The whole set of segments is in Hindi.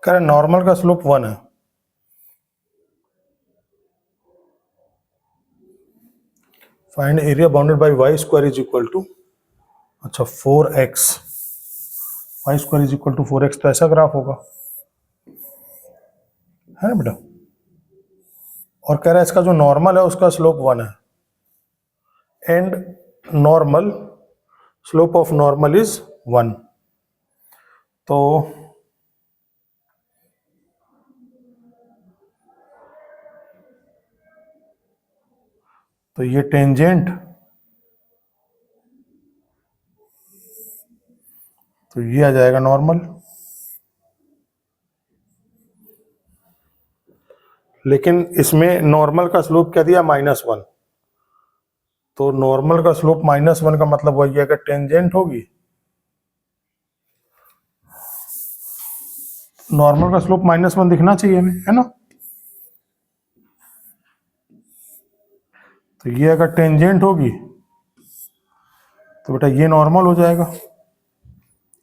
कह रहे नॉर्मल का स्लोप 1 है। Find area bounded by y square is equal to, अच्छा 4x, y square is equal to 4x, तो ऐसा ग्राफ होगा, है ना बेटा। और कह रहा है इसका जो नॉर्मल है उसका स्लोप 1 है, and normal, slope of normal is 1। तो ये टेंजेंट, तो ये आ जाएगा नॉर्मल। लेकिन इसमें नॉर्मल का स्लोप क्या दिया, -1, तो नॉर्मल का स्लोप -1 का मतलब वही है कि टेंजेंट होगी, नॉर्मल का स्लोप -1 दिखना चाहिए हमें, है ना। तो ये अगर टेंजेंट होगी तो बेटा ये नॉर्मल हो जाएगा।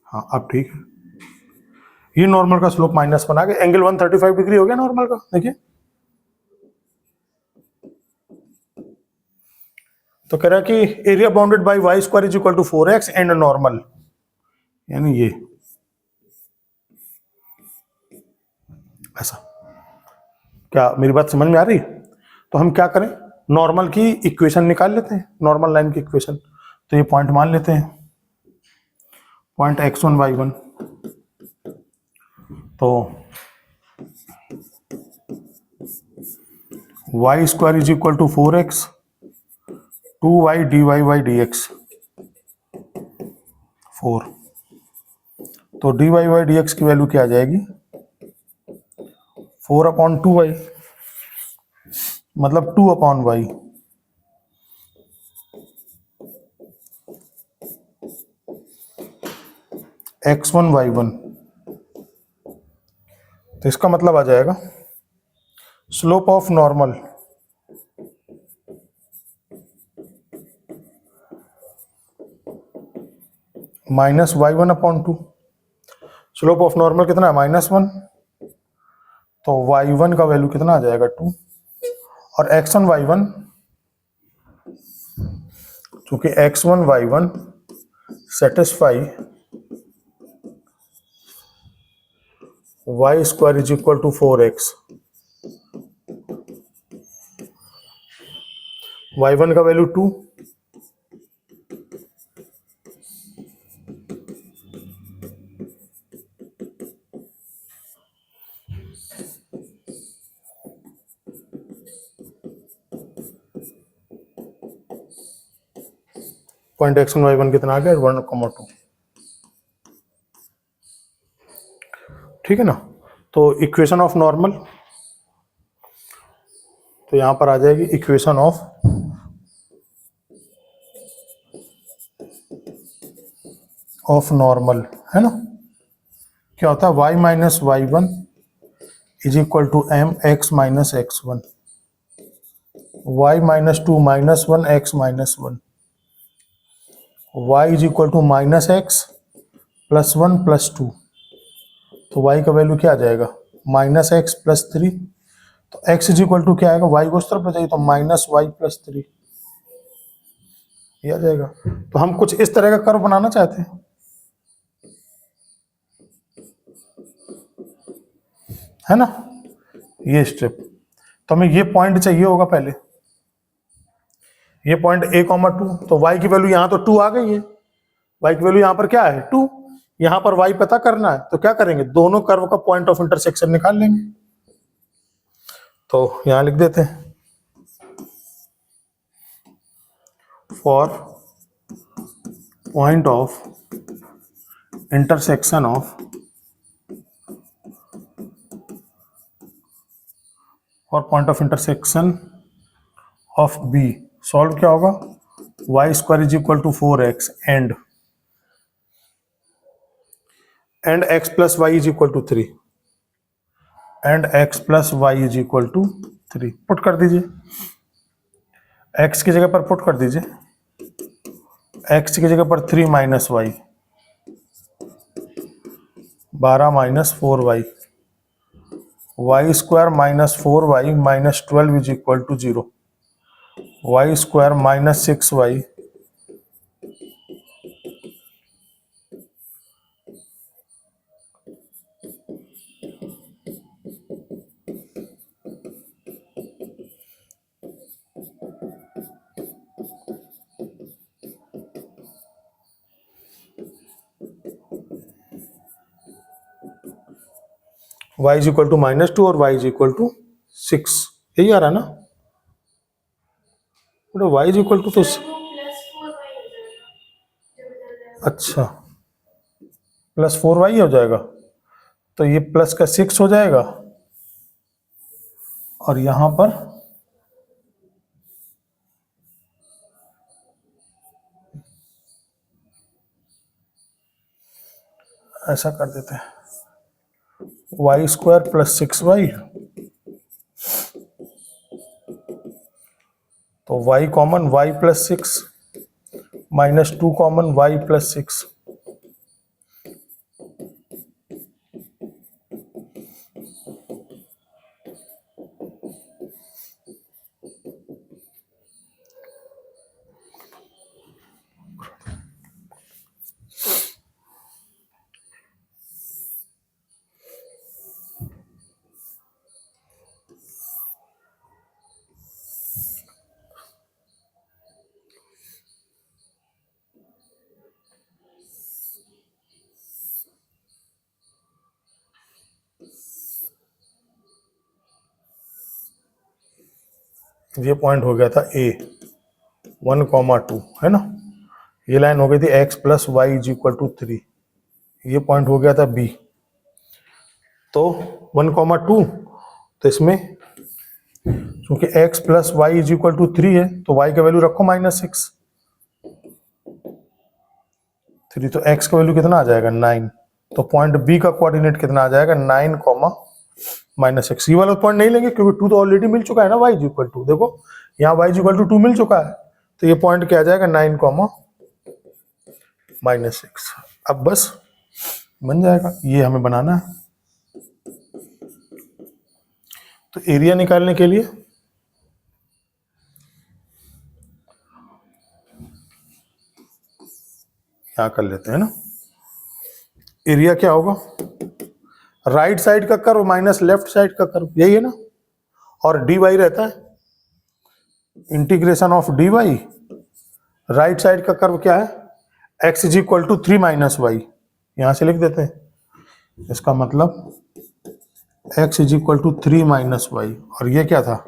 हाँ अब ठीक है, ये नॉर्मल का स्लोप -1 आ गया, एंगल 135 डिग्री हो गया नॉर्मल का। देखिए तो कह रहा है कि area bounded by y square is equal to 4x and normal, यानी ये ऐसा। क्या मेरी बात समझ में आ रही? तो हम क्या करें, नॉर्मल की इक्वेशन निकाल लेते हैं, नॉर्मल लाइन की इक्वेशन। तो ये पॉइंट मान लेते हैं, पॉइंट x1 y1, तो y square is equal to 4x 2y dy by dx 4, तो dy बाई dx की वैल्यू क्या आ जाएगी, 4/2y, मतलब 2/y। x1 y1, तो इसका मतलब आ जाएगा slope of normal -y1/2, slope of normal कितना है, -1, तो y1 का वैल्यू कितना आ जाएगा 2, और x1 y1, क्योंकि x1 y1 satisfy y square is equal to 4x, y1 का वैल्यू 2, पॉइंट x1 y1 कितना आ गया, 1,2, ठीक है ना। तो इक्वेशन ऑफ नॉर्मल, तो यहां पर आ जाएगी इक्वेशन ऑफ नॉर्मल, है ना। क्या होता है, y minus y1 is equal to mx minus x1, y minus 2 minus 1 x minus 1, y is equal to -x plus 1 plus 2, तो y का वैल्यू क्या आ जाएगा, -x प्लस 3, तो x इज इक्वल टू क्या आएगा, y को उस तरफ ले जाइए तो -y प्लस 3, ये आ जाएगा। तो हम कुछ इस तरह का कर्व बनाना चाहते हैं, है ना, ये स्टेप। तो हमें ये पॉइंट चाहिए होगा पहले, ये पॉइंट a,2, तो y की वैल्यू यहाँ तो 2 आ गई है, y की वैल्यू यहाँ पर क्या है 2, यहाँ पर y पता करना है, तो क्या करेंगे, दोनों कर्व का पॉइंट ऑफ इंटरसेक्शन निकाल लेंगे। तो यहाँ लिख देते हैं, for point of intersection of, और point of intersection of B, solve क्या होगा, y square is equal to 4x and x plus y is equal to 3, and x plus y is equal to 3, put कर दीजिए, x की जगह पर पुट कर दीजिए, x की जगह पर 3 minus y, 12 minus 4y, y square minus 4y minus 12 is equal to 0, y square minus 6y y is equal to -2 और y इज इक्वल टू 6, यही आ रहा है ना? y इज इक्वल टू तो अच्छा +4y हो जाएगा, तो ये प्लस का 6 हो जाएगा और यहां पर ऐसा कर देते हैं, वाई स्क्वायर प्लस 6y, तो y common y plus 6 -2 common y plus 6, ये पॉइंट हो गया था A 1,2 है ना, ये लाइन हो गई थी x plus y is equal to 3, ये पॉइंट हो गया था B, तो 1,2, तो इसमें क्योंकि x plus y is equal to 3 है तो y का वैल्यू रखो -6, 3, तो x का वैल्यू कितना आ जाएगा 9, तो पॉइंट B का कोऑर्डिनेट कितना आ जाएगा 9, -6, ये वाला पॉइंट नहीं लेंगे क्योंकि 2 तो ऑलरेडी मिल चुका है ना, y इज इक्वल टू, देखो यहाँ y इज इक्वल टू 2 मिल चुका है, तो ये पॉइंट क्या आ जाएगा 9, -6, अब बस बन जाएगा, ये हमें बनाना है। तो एरिया निकालने के लिए यहाँ कर लेते हैं ना, एरिया क्या होगा, राइट साइड का कर्व माइनस लेफ्ट साइड का कर्व, यही है ना, और dy रहता है integration of dy, right side का कर्व क्या है, x is equal to 3 minus y, यहां से लिख देते हैं, इसका मतलब x is equal to 3 minus y, और ये क्या था,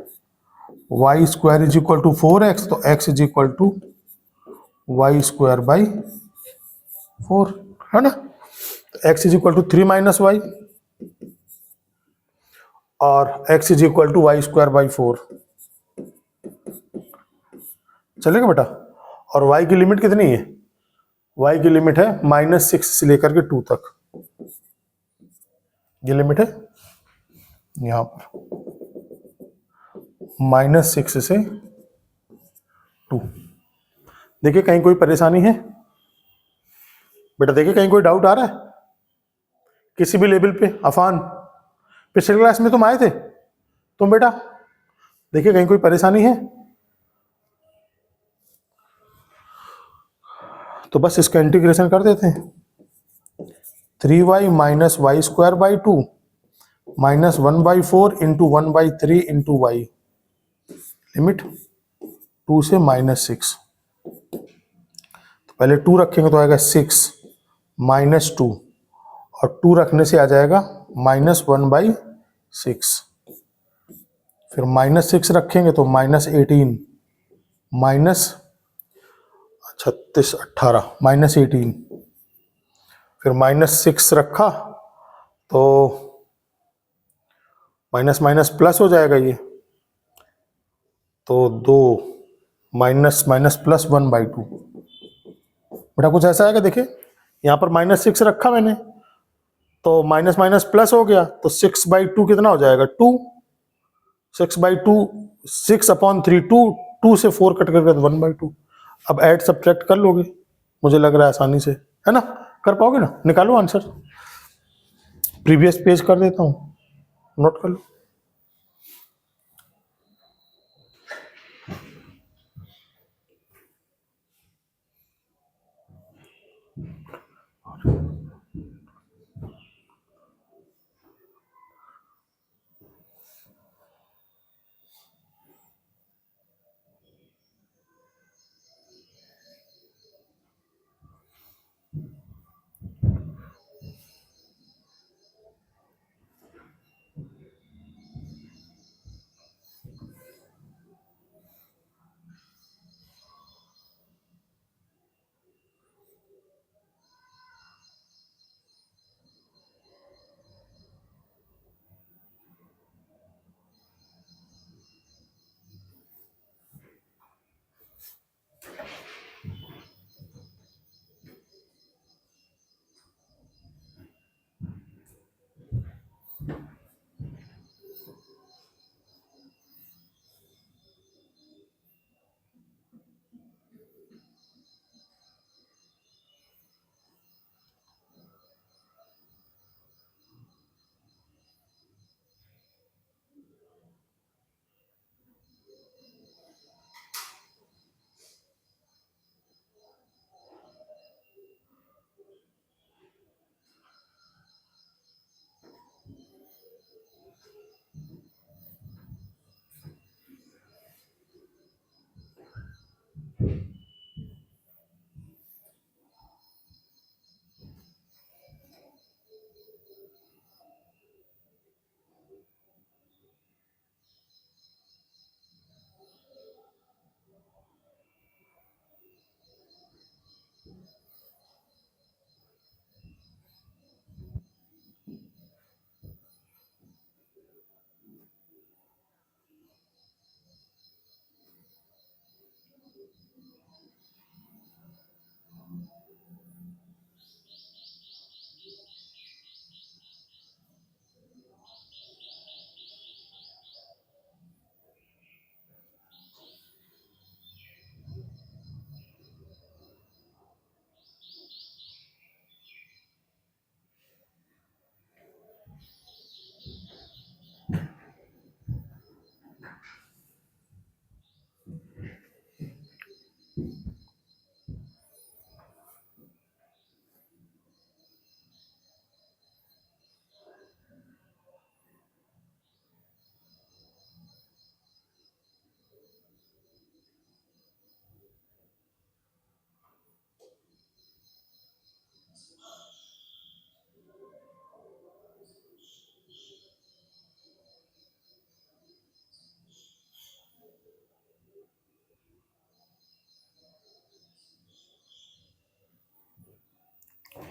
y square is equal to 4x, तो x is equal to y square by 4, है ना, तो x is equal to 3 minus y और x is equal to y square by 4, चलेगा बेटा, और y की लिमिट कितनी है, y की लिमिट है -6 से लेकर के 2 तक, ये लिमिट है यहां पर -6 से 2। देखिए कहीं कोई परेशानी है बेटा, देखिए कहीं कोई डाउट आ रहा है किसी भी लेवल पे, अफान पिछले क्लास में तुम आए थे, तुम बेटा देखिए कहीं कोई परेशानी है, तो बस इसका इंटीग्रेशन कर देते हैं, 3y minus y square by 2 minus 1/4 into 1/3 into y, limit 2 से -6, तो पहले 2 रखेंगे तो आएगा 6 -2 और 2 रखने से आ जाएगा -1/6, फिर -6 रखेंगे तो -18 -36 18 -18, फिर -6 रखा तो माइनस माइनस प्लस हो जाएगा ये, तो 2 माइनस माइनस प्लस 1/2, बेटा कुछ ऐसा आएगा, देखिए यहाँ पर -6 रखा मैंने तो माइनस माइनस प्लस हो गया, तो 6/2 कितना हो जाएगा 2, 6/2 6/3 2 से 4 कट करके 1/2, अब ऐड सब्ट्रैक्ट कर लोगे, मुझे लग रहा है आसानी से, है ना, कर पाओगे ना, निकालो आंसर, प्रीवियस पेज कर देता हूँ, नोट कर लो।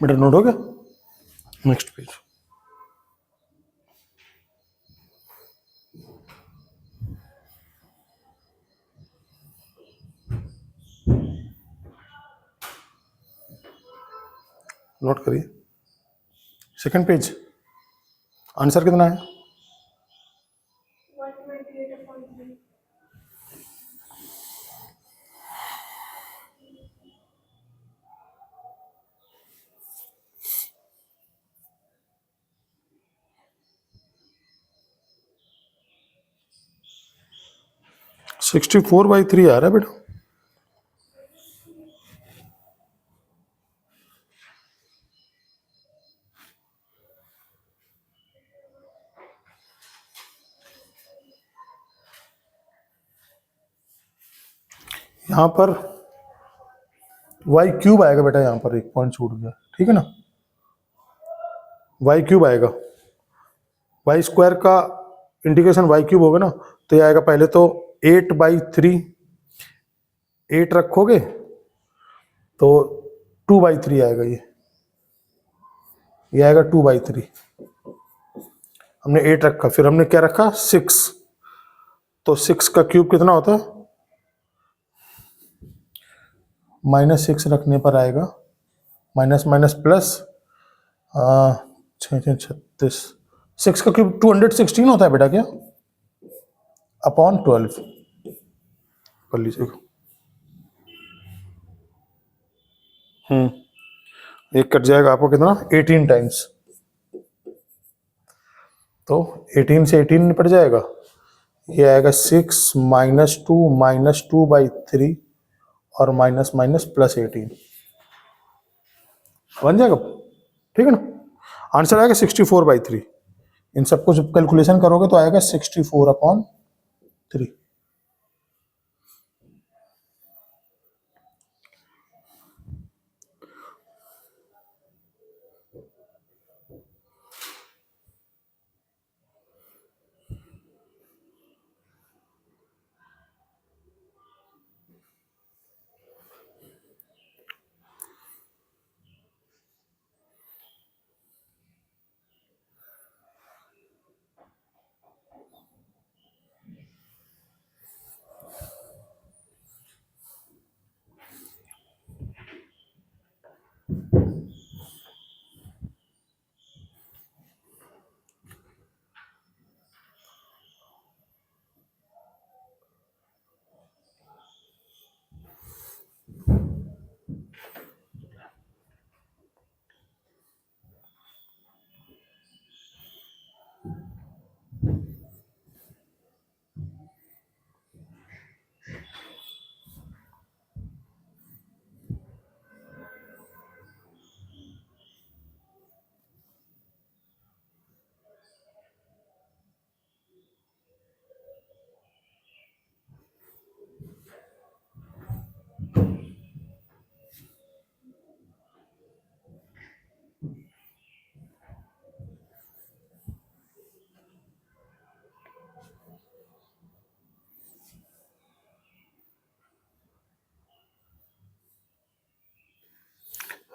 बेटा नोट हो गया। Next page. नोट करिए, सेकंड पेज। आंसर कितना है? 64/3 आ रहा है बेटा। यहाँ पर वाई क्यूब आएगा बेटा, यहाँ पर एक पॉइंट छूट गया, ठीक है ना। वाई क्यूब आएगा, वाई स्क्वायर का इंटीग्रेशन वाई क्यूब होगा ना, तो ये आएगा पहले तो 8/3, 8 रखोगे तो 2/3 आएगा, ये आएगा 2/3। हमने 8 रखा, फिर हमने क्या रखा 6, तो 6 का क्यूब कितना होता है? -6 रखने पर आएगा माइनस माइनस प्लस 6×6=36। 6 का क्यूब 216 होता है बेटा, क्या अपॉन 12 कर लीजिएगा। एक कट जाएगा आपको कितना 18 टाइम्स। तो 18 से 18 निपट जाएगा, ये आएगा 6 माइनस टू बाई 3 और माइनस माइनस प्लस 18 बन जाएगा, ठीक है ना। आंसर आएगा 64/3। इन सबको जब कैलकुलेशन करोगे तो आएगा 64/3।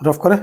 रफ करें।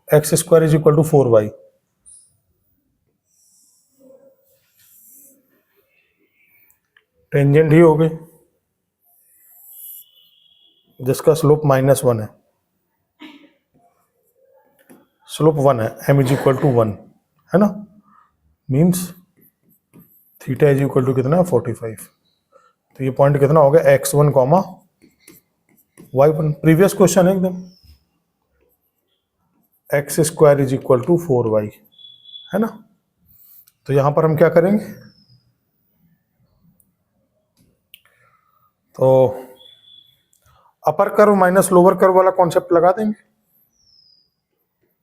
X square is equal to 4y। Tangent ही हो गए, जिसका स्लोप -1 है, स्लोप 1 है, m इज इक्वल टू 1 है ना, means theta is equal to कितना 45। तो ये पॉइंट कितना हो गया x1 comma y1, previous question है एकदम, x square is equal to 4y है ना। तो यहां पर हम क्या करेंगे, तो upper curve minus lower curve वाला कॉन्सेप्ट लगा देंगे,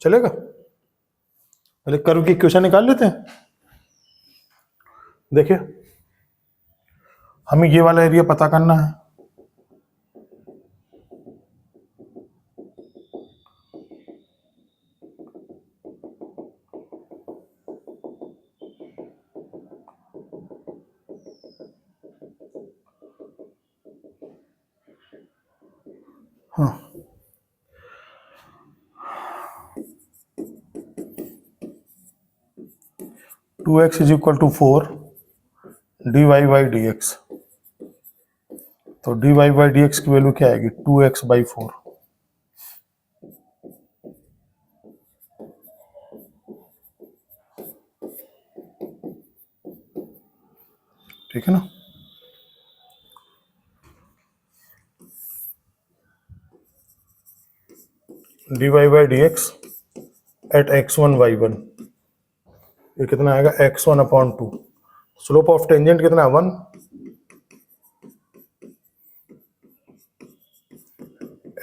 चलेगा। पहले कर्व की इक्वेशन निकाल लेते हैं। देखिए हमें ये वाला एरिया पता करना है, हाँ 2x is equal to 4 dy by dx। तो dy बाई dx की वैल्यू क्या आएगी 2x बाई 4। ठीक है ना। dy by dx eight x1 y1, ये कितना आएगा x1 upon 2। Slope of tangent कितना है 1,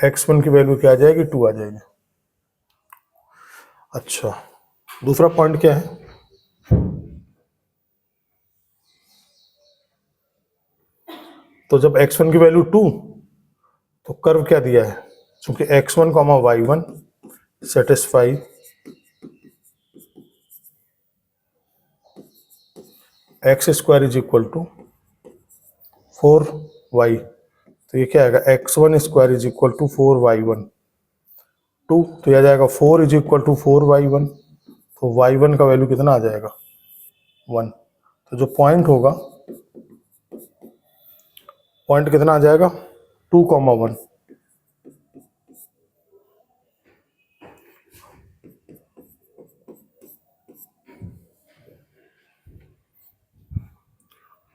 x1 की वैल्यू क्या आ जाएगी 2 आ जाएगी। अच्छा दूसरा पॉइंट क्या है, तो जब x1 की वैल्यू 2 तो कर्व क्या दिया है, क्योंकि x1 comma y1 satisfy x square is equal to 4y। तो ये क्या आएगा x1 square is equal to 4y1 2, तो यह आ जाएगा 4 इज इक्वल टू 4y1। तो y1 का वैल्यू कितना आ जाएगा 1। तो जो पॉइंट होगा, पॉइंट कितना आ जाएगा 2,1।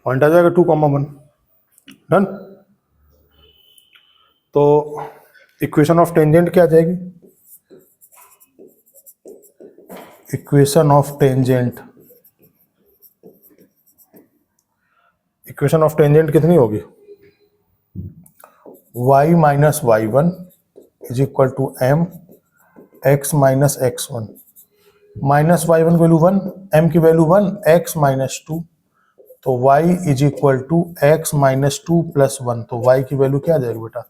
पॉइंट आ जाएगा 2,1 डन। तो इक्वेशन ऑफ टेंजेंट क्या आ जाएगी, equation of tangent, equation of tangent कितनी होगी y minus y1 is equal to m x minus x1। Minus y1 की वैल्यू 1, m की वैल्यू 1, x माइनस 2, तो y is equal to x minus 2 plus 1। तो y की वैल्यू क्या आ जाएगी बेटा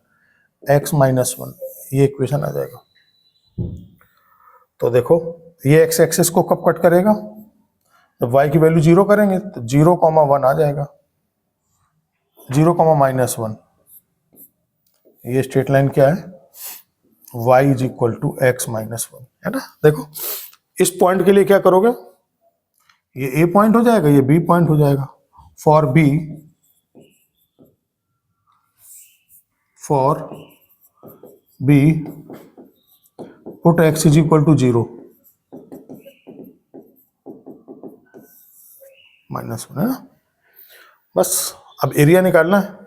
x माइनस 1, ये इक्वेशन आ जाएगा। तो देखो ये x एक्सिस को कब कट करेगा, जब y की वैल्यू 0 करेंगे तो 0,1 आ जाएगा, 0,-1। ये स्ट्रेट लाइन क्या है y is equal to x minus 1 है ना। देखो इस पॉइंट के लिए क्या करोगे, ये a पॉइंट हो जाएगा, ये b पॉइंट हो जाएगा। For b, for b put x is equal to 0 minus 1 है ना। बस अब एरिया निकालना है।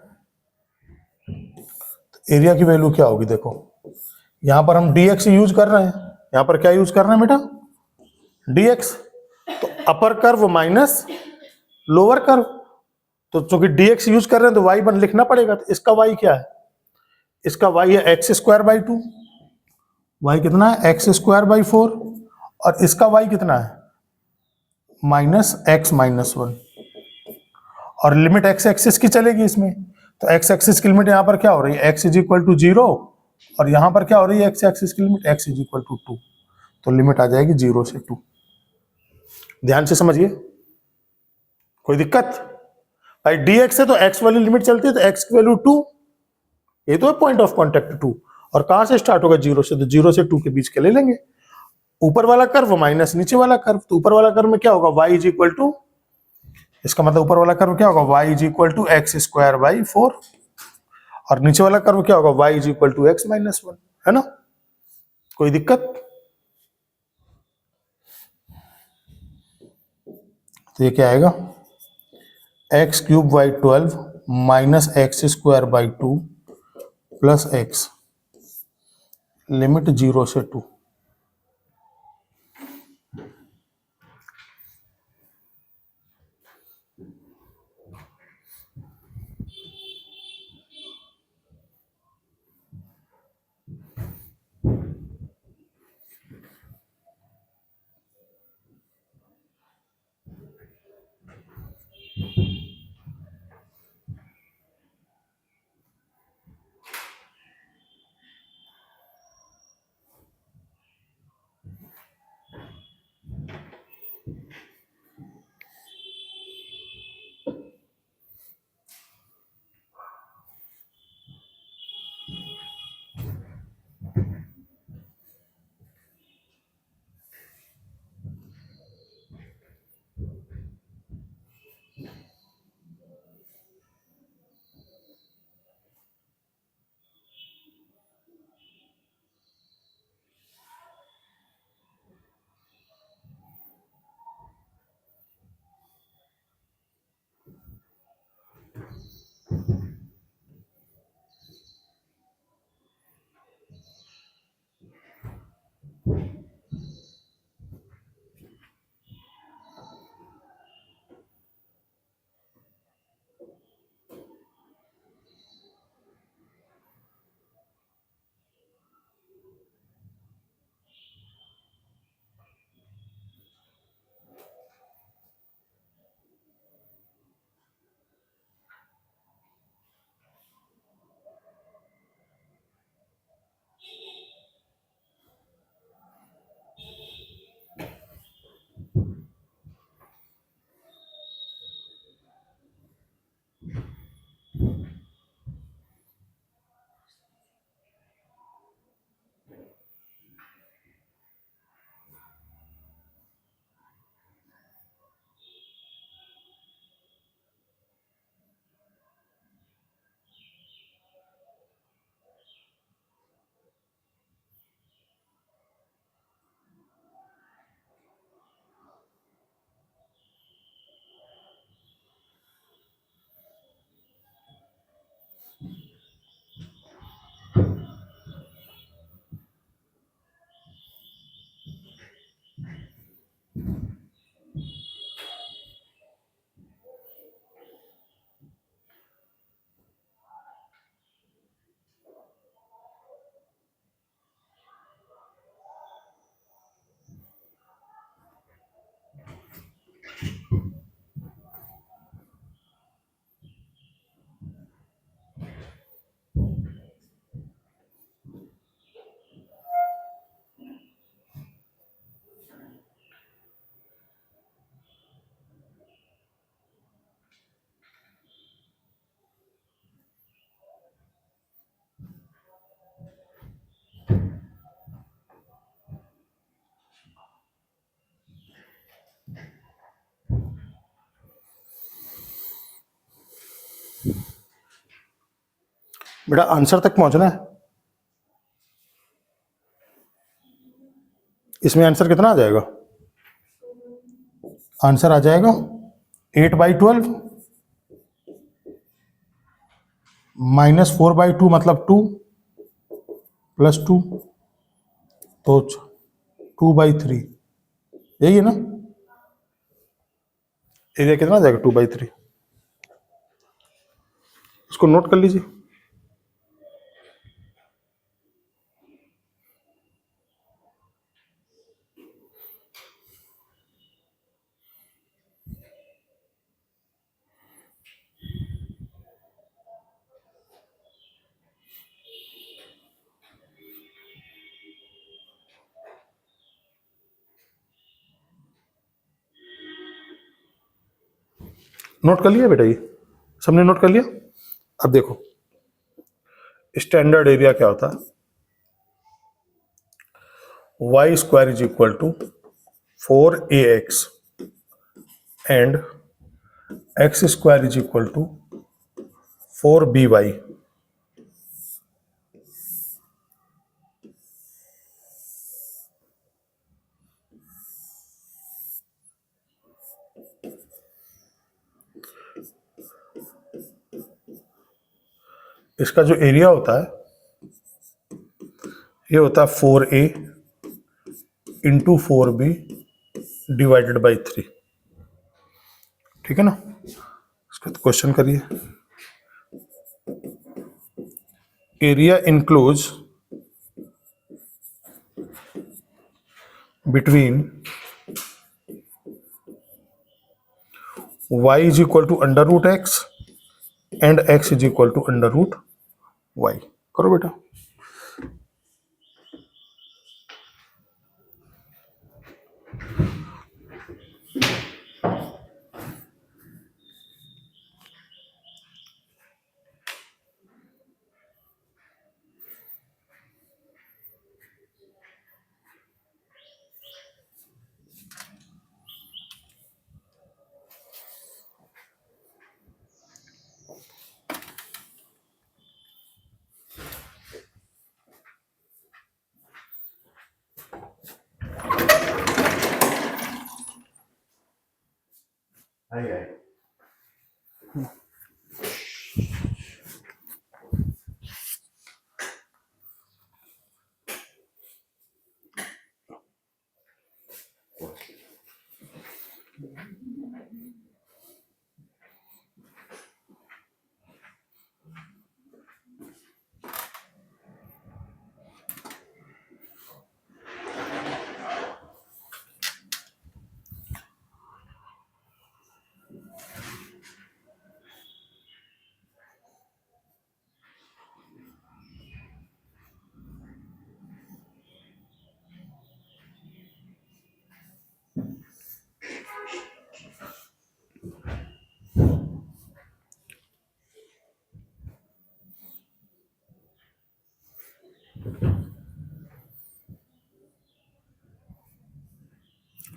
तो एरिया की वैल्यू क्या होगी, देखो यहां पर हम dx यूज कर रहे हैं, यहां पर क्या यूज कर रहे हैं बेटा dx। तो upper curve minus lower curve, तो चूंकि dx यूज कर रहे हैं तो y1 लिखना पड़ेगा। तो इसका y क्या है, इसका y है एक्स स्क्वायर बाई 2, y कितना है एक्स स्क्वायर बाई 4, और इसका y कितना है माइनस x माइनस 1। और लिमिट x एक्सिस की चलेगी इसमें, तो x एक्सिस की लिमिट यहाँ पर क्या हो रही है x इज इक्वल टू 0, और यहाँ पर क्या हो रही है x एक्सिस की limit x is equal to 2। तो लिमिट आ जाएगी 0 से 2। ध्यान से समझिए, कोई दिक्कत भाई, dx है तो x वाली लिमिट चलती है, तो x की वैल्यू 2, ये तो है पॉइंट ऑफ कॉन्टेक्ट 2, और कहां से स्टार्ट होगा 0 से, तो 0 से 2 के बीच के ले लेंगे। ऊपर वाला कर्व माइनस नीचे वाला कर्व, तो ऊपर वाला कर्व में क्या होगा y इज इक्वल टू, इसका मतलब ऊपर वाला कर्व क्या होगा y is equal to x square by 4, और नीचे वाला कर्व क्या होगा, y is equal to x minus one, है ना, कोई दिक्कत? तो ये क्या आएगा, x cube by 12 minus x square by 2 plus x, limit 0 से 2। बेटा आंसर तक पहुंचना है, इसमें आंसर कितना आ जाएगा, आंसर आ जाएगा 8/12 माइनस 4/2 मतलब 2 प्लस 2, तो 2/3, यही है ना, एरिया कितना आ जाएगा 2/3, इसको नोट कर लीजिए। नोट कर लिया बेटा, ये सबने नोट कर लिया। अब देखो स्टैंडर्ड एरिया क्या होता है, y square is equal to 4ax and x square is equal to 4by, इसका जो एरिया होता है ये होता है 4A into 4B divided by 3। ठीक है ना। इसका तो क्वेश्चन करिए। Area enclose between y is equal to under root x and x is equal to under root y. करो बेटा।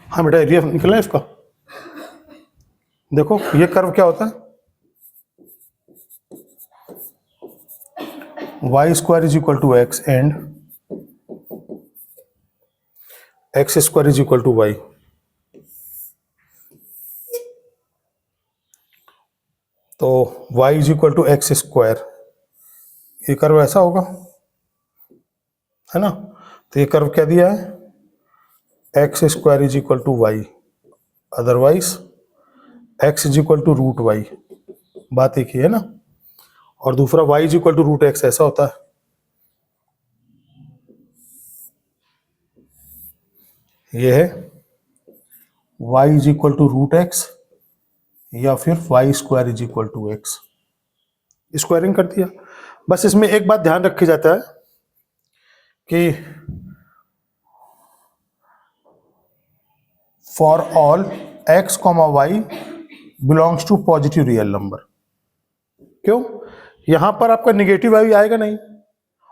हाँ बेटा, एरिया निकला है इसका। देखो ये कर्व क्या होता है, y square is equal to x and x square is equal to y. तो y is equal to x square, ये कर्व ऐसा होगा, है ना। तो ये कर्व क्या दिया है, x square is equal to y, otherwise x is equal to root y. बात एक ही है ना। और दूसरा y is equal to root x ऐसा होता है। ये है y is equal to root x या फिर y square is equal to x. Squaring कर दिया। बस इसमें एक बात ध्यान रखी जाता है कि for all x, y belongs to positive real number. क्यों, यहां पर आपका निगेटिव वैल्यू आएगा नहीं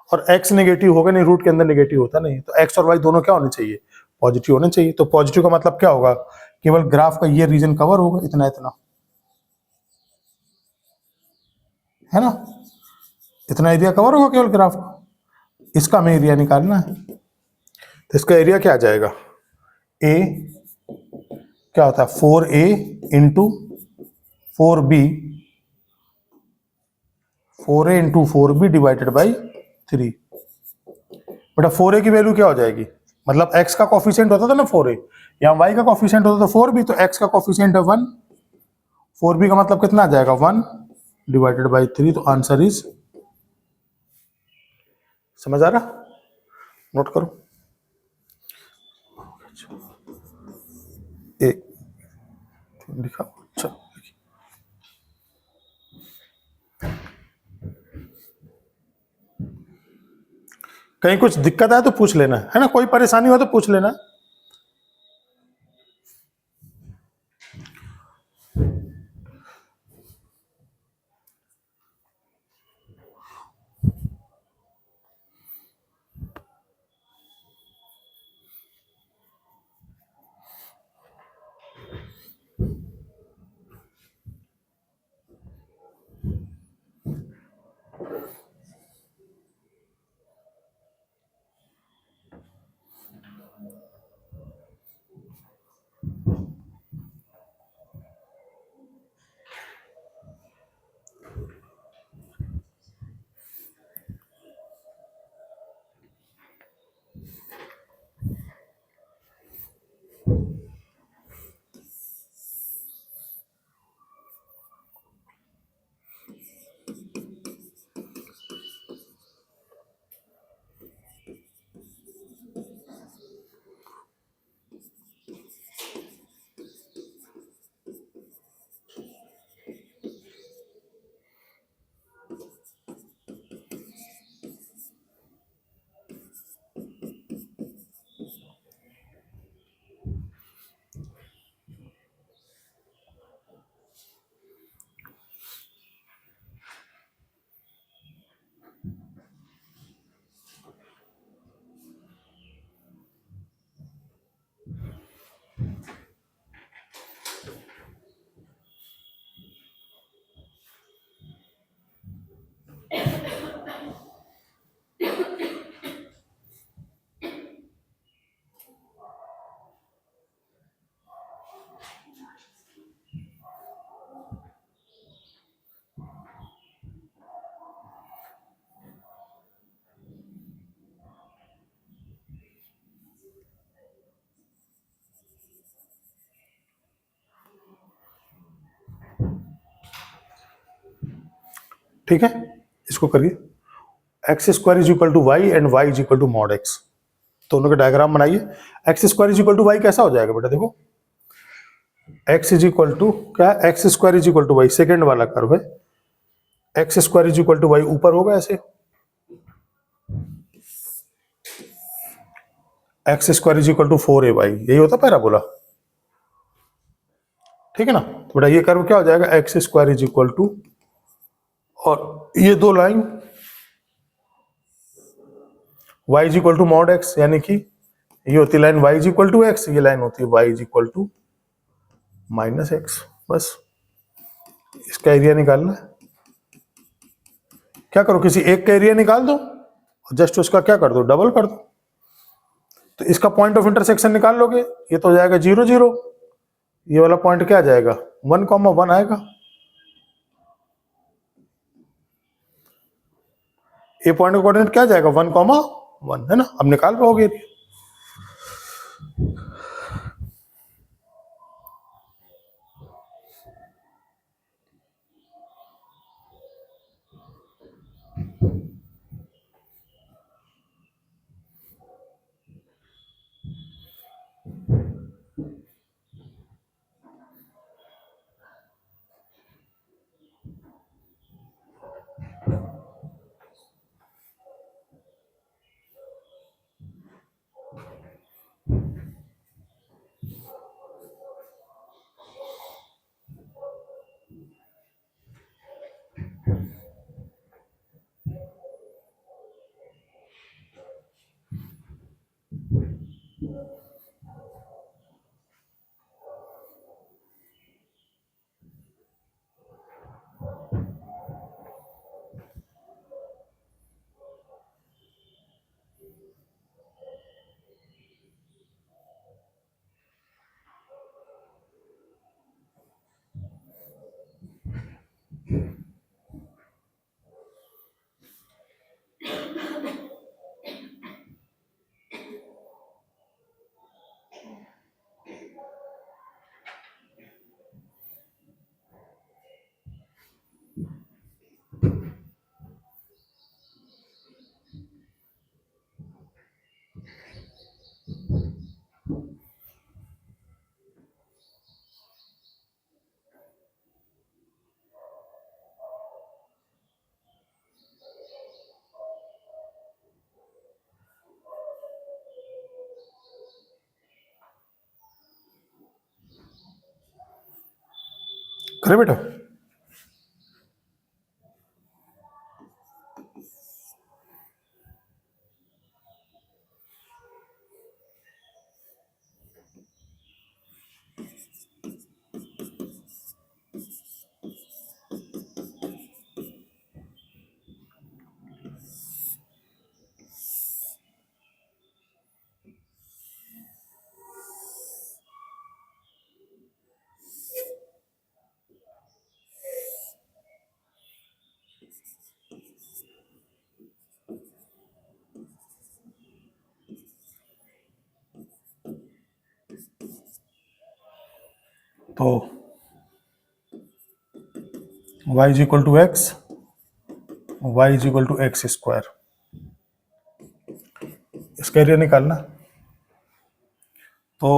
और x नेगेटिव होगा नहीं, रूट के अंदर नेगेटिव होता नहीं, तो x और y दोनों क्या होने चाहिए, पॉजिटिव होने चाहिए। तो पॉजिटिव का मतलब क्या होगा, केवल ग्राफ का ये रीजन कवर होगा, इतना इतना, है ना। इतना एरिया कवर होगा केवल ग्राफ का, इसका हमें एरिया निकालना है। तो इसका एरिया क्या आ जाएगा, ए क्या होता है 4A into 4B, 4A into 4B divided by 3। बेटा 4A की वैल्यू क्या हो जाएगी, मतलब x का कॉफिशिएंट होता था ना 4A, यहाँ y का कॉफिशिएंट होता था 4B, तो x का कॉफिशिएंट है 1, 4B का मतलब कितना आ जाएगा 1 डिवाइडेड बाई 3। तो आंसर इज, समझ आ रहा, नोट करो। ए लिखा, अच्छा कहीं कुछ दिक्कत आए तो पूछ लेना, है ना, कोई परेशानी हो तो पूछ लेना। ठीक है, इसको करिए x square is equal to y and y is equal to mod x. दोनों का डायग्राम बनाइए। X square is equal to y कैसा हो जाएगा बेटा, देखो एक्स इज इक्वल टू क्या, x square is equal to y, second वाला कर्व है, x square is equal to y ऊपर होगा ऐसे, x square is equal to 4ay, यही होता पैराबोला, ठीक है ना। तो बेटा ये कर्व क्या हो जाएगा, x square is equal to, और ये दो line y is equal to mod x, यानी कि ये होती line y is equal to x, ये लाइन होती है y is equal to minus x. बस इसका एरिया निकालना है। क्या करो, किसी एक का एरिया निकाल दो और जस्ट उसका क्या कर दो, डबल कर दो। तो इसका पॉइंट ऑफ इंटरसेक्शन निकाल लोगे, ये तो हो जाएगा 0 0, ये वाला पॉइंट क्या आ जाएगा 1,1 आएगा। ये पॉइंट का कोऑर्डिनेट क्या आ जाएगा 1,1 है ना। अब निकाल पाओगे एरिया। करे बेटा, तो y is equal to x, y is equal to x square, इसका एरिया निकालना। तो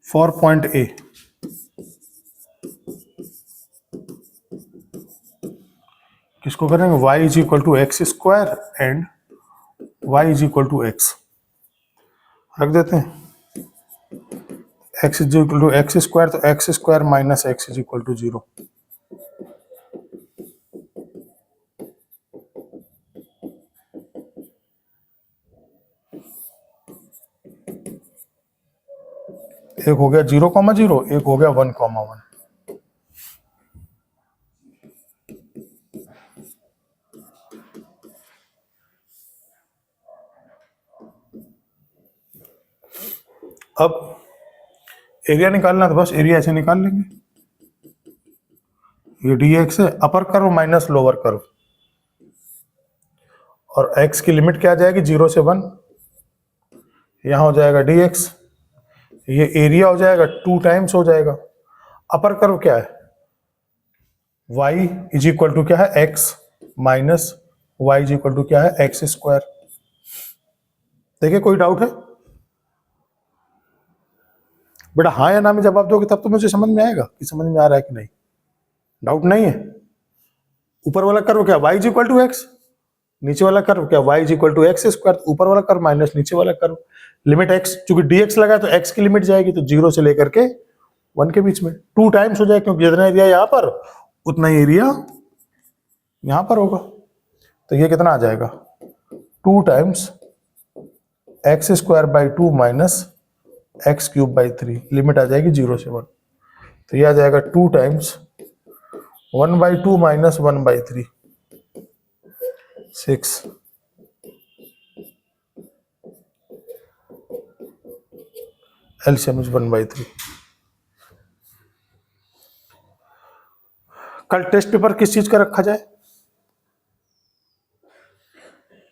4 पॉइंट ए, किसको करेंगे, y is equal to x square and y is equal to x रख देते हैं। x is equal to x square, तो x square minus x is equal to 0। एक हो गया 0,0, एक हो गया 1,1। अब एरिया निकालना, तो बस एरिया ऐसे निकाल लेंगे। ये dx है, upper curve minus lower curve, और x की लिमिट क्या आ जाएगी 0 से 1, यहाँ हो जाएगा dx, ये एरिया हो जाएगा 2 टाइम्स हो जाएगा। अपर कर्व क्या है, y इज इक्वल टू क्या है, x minus y is equal to क्या है, एक्स स्क्वायर। देखिए कोई डाउट है बेटा? हाँ या ना में जवाब दोगे तब तो मुझे समझ में आएगा कि समझ में आ रहा है कि नहीं। डाउट नहीं है? ऊपर वाला कर्व क्या, y is equal to X, नीचे वाला कर्व क्या, y is equal to x square. ऊपर वाला कर्व माइनस नीचे वाला कर्व, लिमिट x, चूंकि dx लगा तो x की लिमिट जाएगी तो 0 से लेकर के 1 के बीच में 2 टाइम्स हो जाए, क्योंकि जितना एरिया यहाँ पर उतना ही एरिया यहाँ पर होगा। तो ये कितना आ जाएगा, 2 times x square by 2 minus x cube by 3, limit आ जाएगी 0 से 1। तो ये आ जाएगा 2 times 1 by 2 minus 1 by 3, 6। LCM is 1 by 3। कल टेस्ट पेपर किस चीज का रखा जाए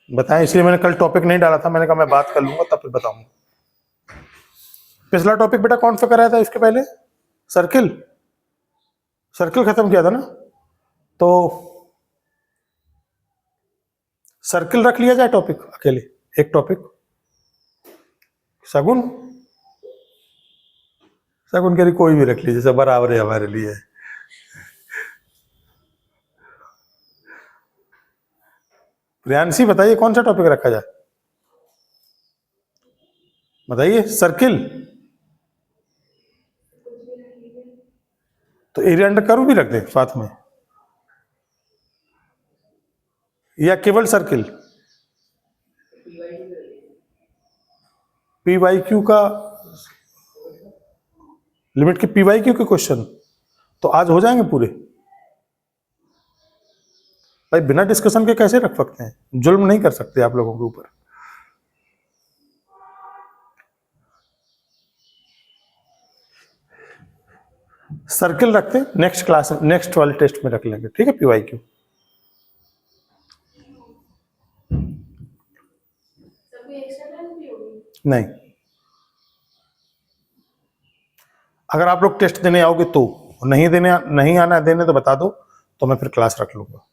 बताएं, इसलिए मैंने कल टॉपिक नहीं डाला था, मैंने कहा मैं बात कर लूंगा तब फिर बताऊंगा। पिछला टॉपिक बेटा कौन सा कराया था इसके पहले, सर्किल, सर्किल खत्म किया था ना, तो सर्किल रख लिया जाए टॉपिक अकेले, एक टॉपिक। शगुन, शगुन कह रही कोई भी रख लीजिए, सब बराबर है हमारे लिए। प्रियांशी बताइए कौन सा टॉपिक रखा जाए, बताइए। सर्किल तो एरिया अंडर कर्व भी रख दें साथ में, या केवल सर्किल? पी वाई क्यू का लिमिट के, पी वाई क्यू के क्वेश्चन तो आज हो जाएंगे पूरे भाई, बिना डिस्कशन के कैसे रख सकते हैं, जुल्म नहीं कर सकते आप लोगों के ऊपर। सर्किल रखते हैं नेक्स्ट क्लास, नेक्स्ट वाले टेस्ट में रख लेंगे, ठीक है, पीवाई क्यू। नहीं, अगर आप लोग टेस्ट देने आओगे तो, नहीं देने, नहीं आना देने तो बता दो, तो मैं फिर क्लास रख लूंगा।